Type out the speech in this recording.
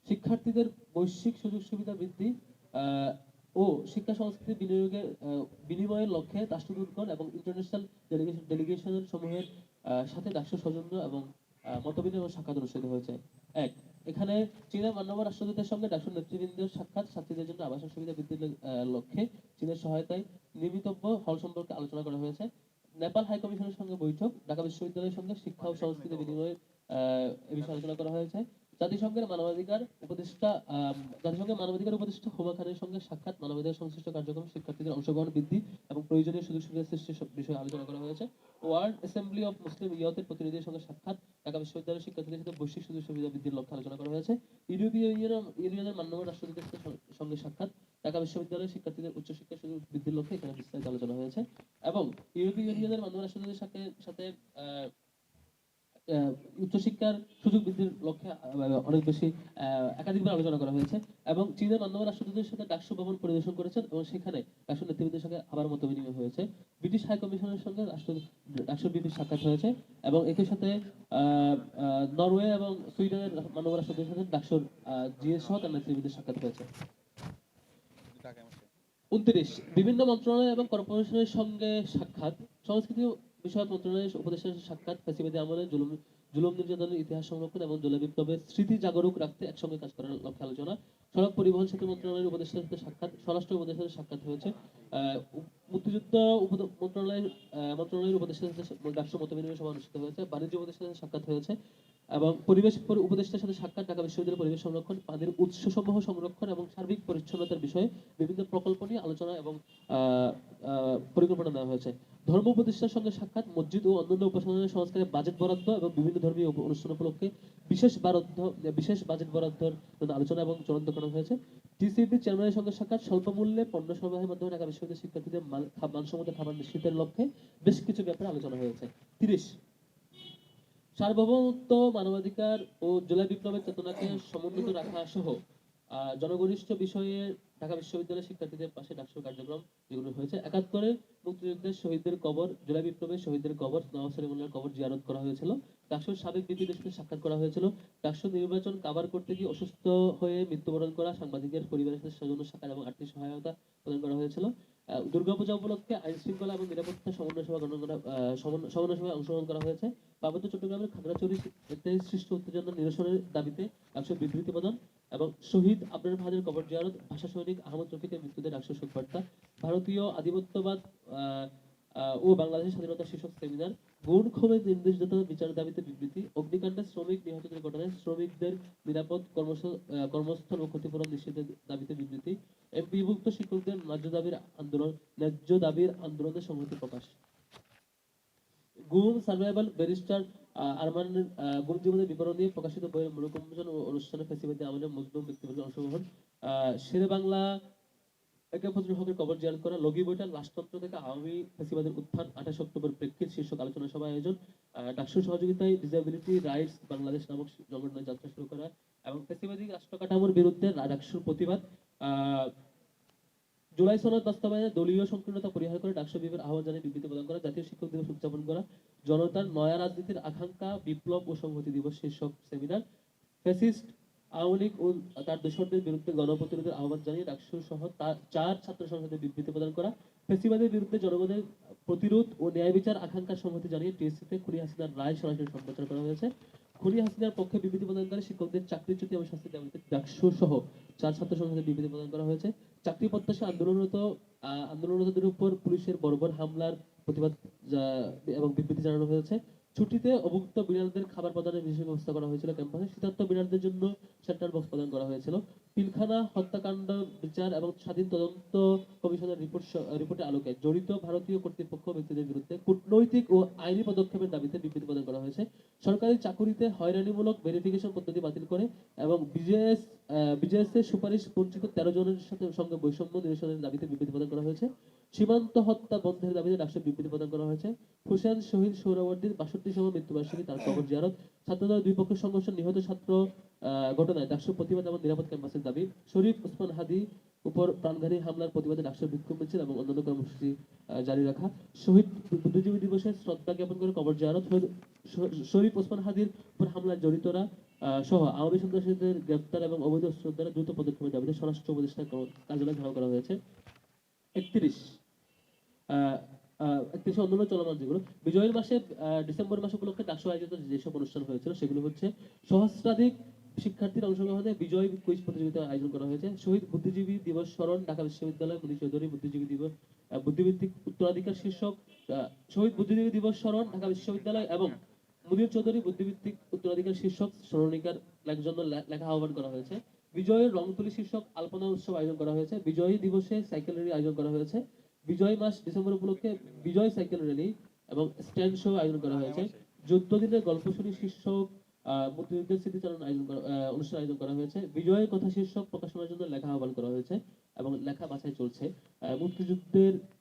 শিক্ষার্থীদের বৈশ্বিক সুযোগ সুবিধা বৃদ্ধি ও শিক্ষা সংস্কৃতি বিনিময়ের লক্ষ্যে রাষ্ট্রদূতগণ এবং ইন্টারন্যাশনাল ডেলিগেশনের সমূহের সাথে ডাকসু সৌজন্য এবং মতবিনিময় এবং সাক্ষাৎ অনুষ্ঠিত হয়েছে। এক, এখানে চীনের মাননীয় রাষ্ট্রদূতের সঙ্গে ডাকসুর নেতৃবৃন্দের সাক্ষাৎ, ছাত্রীদের জন্য আবাসন সুবিধা বৃদ্ধির লক্ষ্যে চীনের সহায়তায় নির্মিতব্য হল সম্পর্কে আলোচনা করা হয়েছে। নেপাল হাই কমিশনের সঙ্গে বৈঠক, ঢাকা বিশ্ববিদ্যালয়ের সঙ্গে শিক্ষা ও সংস্কৃতি বিনিময়ের এ বিষয়ে আলোচনা করা হয়েছে। জাতিসংঘের মানবাধিকার উপদেষ্টা হুমা খানের সঙ্গে সাক্ষাৎ, মানবাধিকার সংশ্লিষ্ট কার্যক্রম, শিক্ষার্থীদের অংশগ্রহণ বৃদ্ধি এবং প্রয়োজনীয় সুযোগ সুবিধা সৃষ্টির বিষয়ে আলোচনা করা হয়েছে। ওয়ার্ল্ড অ্যাসেম্বলি অফ মুসলিম ইয়তের প্রতিনিধিদের সঙ্গে সাক্ষাৎ, ঢাকা বিশ্ববিদ্যালয়ের শিক্ষার্থীদের সাথে বৈশ্বিক সুযোগ সুবিধা বৃদ্ধির লক্ষ্যে আলোচনা করা হয়েছে। ইউরোপীয় ইউনিয়নের মাননীয় রাষ্ট্রদূতের সঙ্গে সাক্ষাৎ, ঢাকা বিশ্ববিদ্যালয়ের শিক্ষার্থীদের উচ্চশিক্ষার সুযোগ বৃদ্ধির লক্ষ্যে এখানে বিস্তারিত আলোচনা হয়েছে। এবং ইউরোপীয় ইউনিয়নের মাননীয় রাষ্ট্রদূতের সাথে উচ্চশিক্ষার সুযোগ বৃদ্ধির লক্ষ্যে অনেক বেশি একাধিকবার আলোচনা করা হয়েছে। এবং চীনের মাননীয় রাষ্ট্রদূতের সাথে ডাকসু ভবন পরিদর্শন করেছেন এবং সেখানে ডাকসু নেতৃবৃন্দের সঙ্গে আবার মত বিনিময় হয়েছে। ব্রিটিশ হাই কমিশনের সঙ্গে ডাকসুর বিপির সাক্ষাৎ হয়েছে এবং একই সাথে নরওয়ে এবং সুইডেনের মাননীয় রাষ্ট্রদূতের সাথে ডাকসুর জিএস সহ তার নেতৃবৃন্দের সাক্ষাৎ হয়েছে। 29, বিভিন্ন মন্ত্রণালয় এবং কর্পোরেশনের সঙ্গে সাক্ষাৎ, সংস্কৃতি বিষয়ক মন্ত্রণালয়ের উপদেষ্টার সাক্ষাৎ, ফ্যাসিবাদী আমলে জুলুম নির্যাতনের ইতিহাস সংরক্ষণ এবং জুলাই বিপ্লবের স্মৃতি জাগরুক রাখতে একসঙ্গে কাজ করার লক্ষ্যে আলোচনা। সড়ক পরিবহন সেতু মন্ত্রণালয়ের উপদেষ্টার সাথে সাক্ষাৎ, স্বরাষ্ট্র উপদেষ্টার সাথে সাক্ষাৎ হয়েছে। মুক্তিযুদ্ধ মন্ত্রণালয়ের উপদেষ্টার সাথে ডাকসু মত বিনিময় সভা অনুষ্ঠিত হয়েছে। বাণিজ্য উপদেষ্টার সাথে সাক্ষাৎ হয়েছে এবং পরিবেশ উপদেষ্টার সাথে সাক্ষাৎ, ঢাকা বিশ্ববিদ্যালয়ের পরিবেশ সংরক্ষণ, পানির উৎসসমূহ সংরক্ষণ এবং সার্বিক পরিচ্ছন্নতার বিষয়ে বিভিন্ন প্রকল্প নিয়ে আলোচনা এবং পরিকল্পনা নেওয়া হয়েছে। ধর্ম উপদেষ্টার সঙ্গে সাক্ষাৎ, মসজিদ ও অন্যান্য উপাসনালয় সংস্কারের বাজেট বরাদ্দ এবং বিভিন্ন ধর্মীয় অনুষ্ঠান উপলক্ষে বিশেষ বাজেট বরাদ্দের জন্য আলোচনা এবং চূড়ান্ত করা হয়েছে। টিসিবি চেয়ারম্যানের সঙ্গে সাক্ষাৎ, স্বল্প মূল্যে পণ্য সরবরাহের মাধ্যমে ঢাকা বিশ্ববিদ্যালয়ের শিক্ষার্থীদের মানসম্মত খাবার নিশ্চিতের লক্ষ্যে বেশ কিছু ব্যাপারে আলোচনা হয়েছে। 30, সার্বভৌমত্ব, মানবাধিকার ও জুলাই বিপ্লবের চেতনাকে সমুন্নত রাখা সহ জনগরিষ্ঠ বিষয়ে ঢাকা বিশ্ববিদ্যালয়ের শিক্ষার্থীদের পাশে ডাকসুর কার্যক্রম যেগুলো হয়েছে। 71 মুক্তিযুদ্ধের শহীদদের কবর, জুলাই বিপ্লবের শহীদদের কবর, নওয়াব সলিমুল্লাহর কবর জিয়ারত করা হয়েছিল। ডাকসুর সাবেক বিপিদের সাথে সাক্ষাৎ করা হয়েছিল। ডাকসু নির্বাচন কাভার করতে গিয়ে অসুস্থ হয়ে মৃত্যুবরণ করা সাংবাদিকের পরিবারের সাথে সৌজন্য সাক্ষাৎ এবং আর্থিক সহায়তা প্রদান করা হয়েছিল। দুর্গাপূজা উপলক্ষে আইন শৃঙ্খলা এবং নিরাপত্তা সমন্বয় সভায় অংশগ্রহণ করা হয়েছে। পার্বত্য চট্টগ্রামের খাগড়াছড়িতে সৃষ্ট উত্তেজনা নিরসনের দাবিতে ডাকসুর বিবৃতি প্রদান এবং শহীদ আবরার ফাহাদের কবর জিয়ারত, ভাষা সৈনিক আহমদ রফিকের মৃত্যুতে ডাকসুর শোক বার্তা, ভারতীয় আধিপত্যবাদ ও বাংলাদেশের স্বাধীনতা শীর্ষক সেমিনার, গুণ ক্ষোভের নির্দেশদাতা বিচার দাবিতে বিবৃতি, অগ্নিকাণ্ডে শ্রমিক নিহতদের ঘটনায় শ্রমিকদের নিরাপদ কর্মস্থল ও ক্ষতিপূরণ নিশ্চিতের দাবিতে বিবৃতি, এমপিভুক্ত শিক্ষকদের ন্যায্য দাবির আন্দোলনের সংহতি প্রকাশ। গুম সার্ভাইভাল ব্যারিস্টার আরমানের গুম জীবনের বিবরণ নিয়ে প্রকাশিত বইয়ের মনোকম্পোজন ও অনুষ্ঠানে ফ্যাসিবাদী আমলে মজলুম ব্যক্তিবর্গের অংশগ্রহণ। শেরে বাংলা একে ফজলুল হকের কবর জিয়ারত করা, লগি বইটা রাষ্ট্রতন্ত্র থেকে আওয়ামী ফ্যাসিবাদের উত্থান 28 অক্টোবর প্রেক্ষিত শীর্ষক আলোচনা সভা আয়োজন। ডাকসুর সহযোগিতায় ডিসেবিলিটি রাইটস বাংলাদেশ নামক সংগঠনের যাত্রা শুরু করা এবং ফ্যাসিবাদী রাষ্ট্র কাঠামোর বিরুদ্ধে ডাকসুর প্রতিবাদ। জুলাই সনদ বাস্তবায়নে দলীয় সংকীর্ণতা পরিহার করে ডাকসু বিপির আহ্বান জানিয়ে বিবৃতি প্রদান করা, জাতীয় শিক্ষক দিবস উদযাপন করা, জনতার নয়া রাজনীতির আকাঙ্ক্ষা, বিপ্লব ও সংহতি দিবস শীর্ষক সেমিনার। ফ্যাসিস্ট আওয়ামী লীগ ও তার দোসরদের বিরুদ্ধে গণপ্রতিরোধের আহ্বান জানিয়ে ডাকসু সহ 4 ছাত্র সংসদের বিবৃতি প্রদান করা, ফ্যাসিবাদের বিরুদ্ধে জনগণের প্রতিরোধ ও ন্যায় বিচার আকাঙ্ক্ষার সংহতি জানিয়ে টিএসসিতে খুনি হাসিনার রায় সরাসরি সম্প্রচার করা হয়েছে। খুনি হাসিনার পক্ষে বিবৃতি প্রদানকারী শিক্ষকদের চাকরিচ্যুতি এবং শাস্তি দাবিতে ডাকসু সহ 4 ছাত্র সংসদের বিবৃতি প্রদান করা হয়েছে। চাকরি প্রত্যাশা আন্দোলনরতদের উপর পুলিশের বর্বর হামলার প্রতিবাদ এবং বিবৃতি জানানো হয়েছে। ছুটিতে অভুক্ত বিড়ালদের খাবার প্রদানের বিশেষ ব্যবস্থা করা হয়েছিল ক্যাম্পাসে। শীতার্ত বিড়ালদের জন্য সেন্টার বক্স প্রদান করা হয়েছিল। পিলখানা হত্যাকাণ্ড বিচার এবং স্বাধীন তদন্ত কমিশনের রিপোর্টের আলোকে জড়িত ভারতীয় কর্তৃপক্ষ ব্যক্তিদের বিরুদ্ধে কূটনৈতিক ও আইনি পদক্ষেপের দাবিতে বিবৃতি প্রদান করা হয়েছে। সরকারি চাকুরিতে হয়রানিমূলক ভেরিফিকেশন পদ্ধতি বাতিল করে এবং বিজেএস এর সুপারিশ বঞ্চিত 13 জনের সঙ্গে বৈষম্য নিরসনের দাবিতে বিবৃতি প্রদান করা হয়েছে। সীমান্ত হত্যা বন্ধের দাবিতে ডাকসুর বিবৃতি প্রদান করা হয়েছে। হুসেন শহীদ সোহরাওয়ার্দীর 62তম মৃত্যুবার্ষিকী, তার কবর জিয়ারত। ছাত্রদল দুই পক্ষের সংঘর্ষ, নিহত ছাত্র ঘটনায় ডাকসুর প্রতিবাদ এবং নিরাপদ ক্যাম্পাসের দাবি। শরীফ ওসমান হাদি উপর প্রাণঘাতী হামলার প্রতিবাদে ডাকসুর বিক্ষোভ মিছিল এবং অন্যান্য কর্মসূচি জারি রাখা। শহীদ বুদ্ধিজীবী দিবসে শ্রদ্ধা জ্ঞাপন করে কবর জিয়ারত। শরীফ ওসমান হাদির উপর হামলায় জড়িতরা সহ আওয়ামী সন্ত্রাসীদের গ্রেপ্তার এবং অবৈধ অস্ত্র উদ্ধারে দ্রুত পদক্ষেপের দাবিতে স্বরাষ্ট্র উপদেষ্টার কার্যালয় ঘেরাও করা হয়েছে। 31 একত্রিশে আন্দোলন চলমান যেগুলো বিজয়ের মাসে ডিসেম্বর মাস উপলক্ষে ডাকসু আয়োজিত যেসব অনুষ্ঠান হয়েছিল সেগুলো হচ্ছে সহস্রাধিক শিক্ষার্থীর অংশগ্রহণে বিজয় কুইজ প্রতিযোগিতা আয়োজন করা হয়েছে। শহীদ বুদ্ধিজীবী দিবস স্মরণ ঢাকা বিশ্ববিদ্যালয় মুনীর চৌধুরী বুদ্ধিজীবী দিবস বুদ্ধিবৃত্তিক উত্তরাধিকার শীর্ষক শহীদ বুদ্ধিজীবী দিবস স্মরণ ঢাকা বিশ্ববিদ্যালয় এবং মুনীর চৌধুরী বুদ্ধিবৃত্তিক উত্তরাধিকার শীর্ষক স্মরণিকার জন্য লেখা আহ্বান করা হয়েছে। বিজয়ের রংতুলি শীর্ষক আলপনা উৎসব আয়োজন করা হয়েছে। বিজয়ী দিবসে সাইকেল র্যালি আয়োজন করা হয়েছে। বিজয় মাস ডিসেম্বর উপলক্ষে বিজয় সাইকেল র্যালি এবং স্ট্যান্ড শো আয়োজন করা হয়েছে। যুদ্ধ দিনের গল্প শুনি শীর্ষক মুক্তিযুদ্ধের স্মৃতিচারণ অনুষ্ঠান আয়োজন করা হয়েছে। বিজয়ের কথা শীর্ষক প্রকাশনার জন্য লেখা আহ্বান করা হয়েছে এবং লেখা বাছাই চলছে। মুক্তিযুদ্ধের